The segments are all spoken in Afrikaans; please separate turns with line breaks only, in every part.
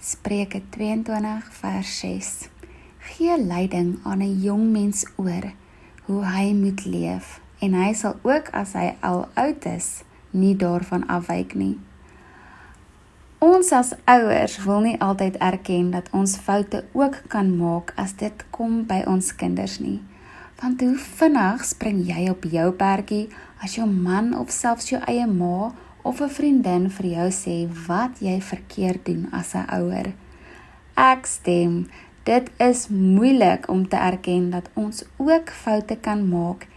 Spreuke 22 vers 6. Gee leiding aan 'n jong mens oor hoe hy moet leef, en hy sal ook as hy al oud is, nie daarvan afwyk nie. Ons as ouers wil nie altyd erken dat ons foute ook kan maak as dit kom by ons kinders nie. Want hoe vinnig spring jy op jou perdjie as jou man of selfs jou eie ma of 'n vriendin vir jou sê wat jy verkeerd doen as 'n ouer. Ek stem, dit is moeilik om te erken dat ons ook foute kan maak,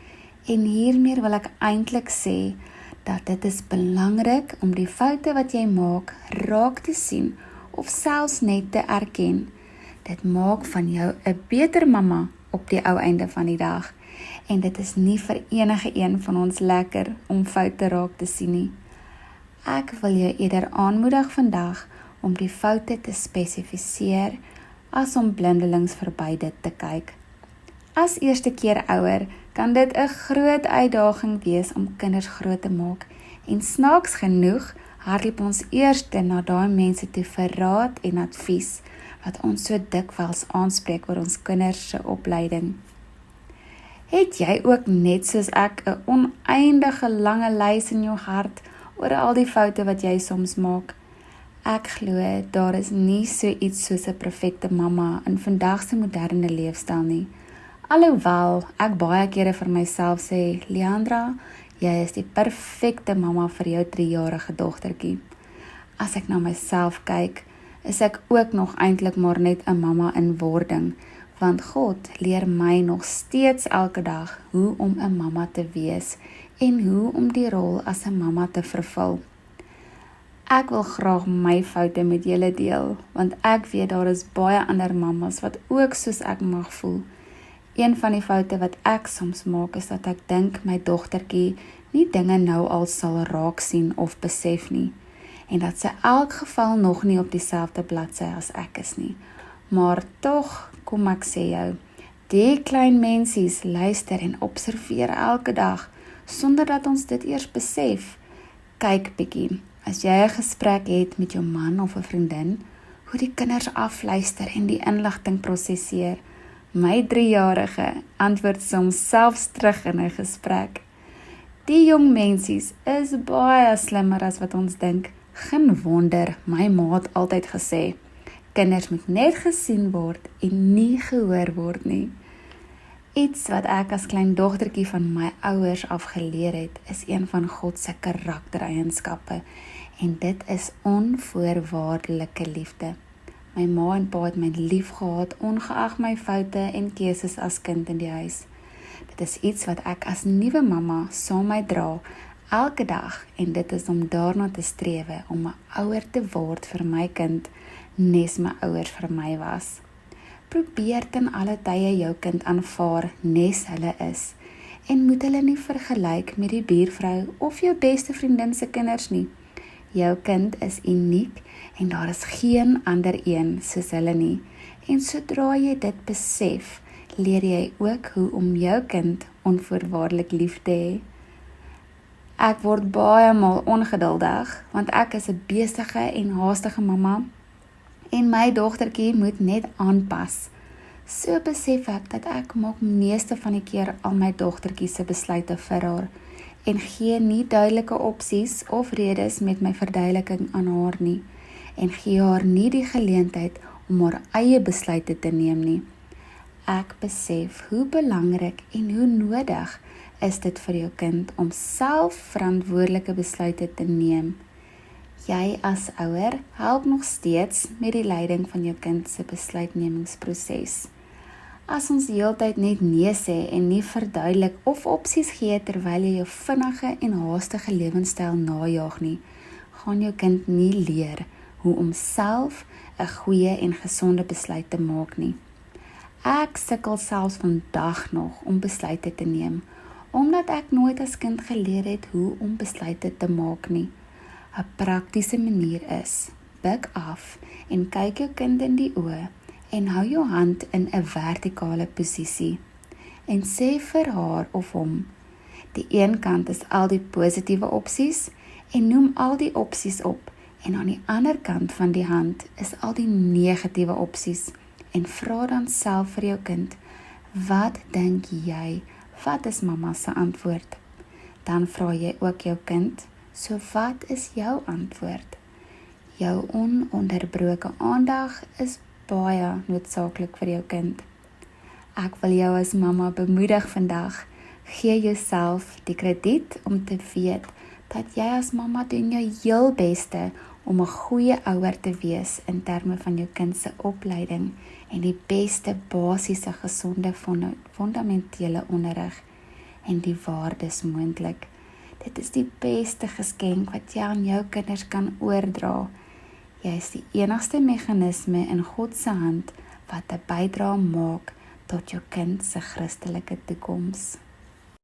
en hiermee wil ek eintlik sê dat dit is belangrik om die foute wat jy maak raak te sien of selfs net te erken. Dit maak van jou 'n beter mamma op die ou einde van die dag, en dit is nie vir enige een van ons lekker om foute raak te sien nie. Ek wil jou eerder aanmoedig vandag om die foute te spesifiseer as om blindelings verby dit te kyk. As eerste keer ouer kan dit 'n groot uitdaging wees om kinders groot te maak, en snaaks genoeg hardloop ons eerste na daai mense toe vir raad en advies wat ons so dikwels aanspreek oor ons kinders se opleiding. Het jy ook net soos ek 'n oneindige lange lys in jou hart oor al die foute wat jy soms maak? Ek glo daar is nie so iets soos 'n perfekte mamma in vandag se moderne leefstyl nie. Alhoewel ek baie kere vir myself sê, Leandra, jy is die perfekte mamma vir jou 3-jarige dogtertjie. As ek na myself kyk, is ek ook nog eintlik maar net 'n mamma in wording, want God leer my nog steeds elke dag hoe om 'n mamma te wees en hoe om die rol as 'n mamma te vervul. Ek wil graag my foute met julle deel, want ek weet daar is baie ander mammas wat ook soos ek mag voel. Een van die foute wat ek soms maak is dat ek dink my dogtertjie nie dinge nou al sal raak sien of besef nie, en dat sy elk geval nog nie op dieselfde bladsy as ek is nie. Maar tog, kom ek sê jou, die klein mensies luister en observeer elke dag, sonder dat ons dit eers besef. Kyk bietjie, as jy 'n gesprek het met jou man of 'n vriendin, hoe die kinders afluister en die inligting prosesseer. My 3-jarige antwoord soms selfs terug in 'n gesprek. Die jong mensies is baie slimmer as wat ons dink. Geen wonder, my ma het altyd gesê, kinders moet net gesien word en nie gehoor word nie. Iets wat ek as klein dogtertjie van my ouers afgeleer het, is een van God se karaktereienskappe, en dit is onvoorwaardelike liefde. My ma en pa het my lief gehad, ongeag my foute en keuses as kind in die huis. Dit is iets wat ek as nuwe mamma saam my dra, elke dag, en dit is om daarna te strewe, om 'n ouer te word vir my kind, nes my ouers vir my was. Probeer ten alle tye jou kind aanvaar, nes hulle is, en moet hulle nie vergelyk met die buurvrou of jou beste vriendin se kinders nie. Jou kind is uniek, en daar is geen ander een soos hulle nie, en sodra jy dit besef, leer jy ook hoe om jou kind onvoorwaardelik lief te hê. Ek word baie maal ongeduldig, want ek is 'n besige en haastige mamma, en my dogtertjie moet net aanpas. So besef ek dat ek maak meeste van die keer al my dogtertjie se besluite vir haar, en gee nie duidelike opsies of redes met my verduideliking aan haar nie, en gee haar nie die geleentheid om haar eie besluite te neem nie. Ek besef hoe belangrik en hoe nodig is dit vir jou kind om self verantwoordelike besluite te neem. Jy as ouer help nog steeds met die leiding van jou kind se besluitnemingsproses. As ons heeltyd net nee sê en nie verduidelik of opsies gee terwyl jy jou vinnige en haastige lewenstyl najaag nie, gaan jou kind nie leer hoe om self 'n goeie en gesonde besluit te maak nie. Ek sukkel selfs vandag nog om besluite te neem, omdat ek nooit as kind geleer het hoe om besluite te maak nie. 'n praktiese manier is, buig af en kyk jou kind in die oë en hou jou hand in 'n vertikale posisie en sê vir haar of hom, die een kant is al die positiewe opsies en noem al die opsies op En aan die ander kant van die hand is al die negatiewe opsies. En vra dan self vir jou kind, wat dink jy, wat is mamma se antwoord? Dan vra jy ook jou kind, so wat is jou antwoord? Jou ononderbroke aandag is baie noodsaaklik vir jou kind. Ek wil jou as mamma bemoedig vandag, gee jouself die krediet om te weet dat jy as mamma doen jou heel beste om 'n goeie ouer te wees in terme van jou kind se opleiding en die beste basiese gesonde fundamentele onderrig en die waardes moontlik. Dit is die beste geskenk wat jy aan jou kinders kan oordra. Jy is die enigste meganisme in God se hand wat 'n bydrae maak tot jou kind se Christelike toekoms.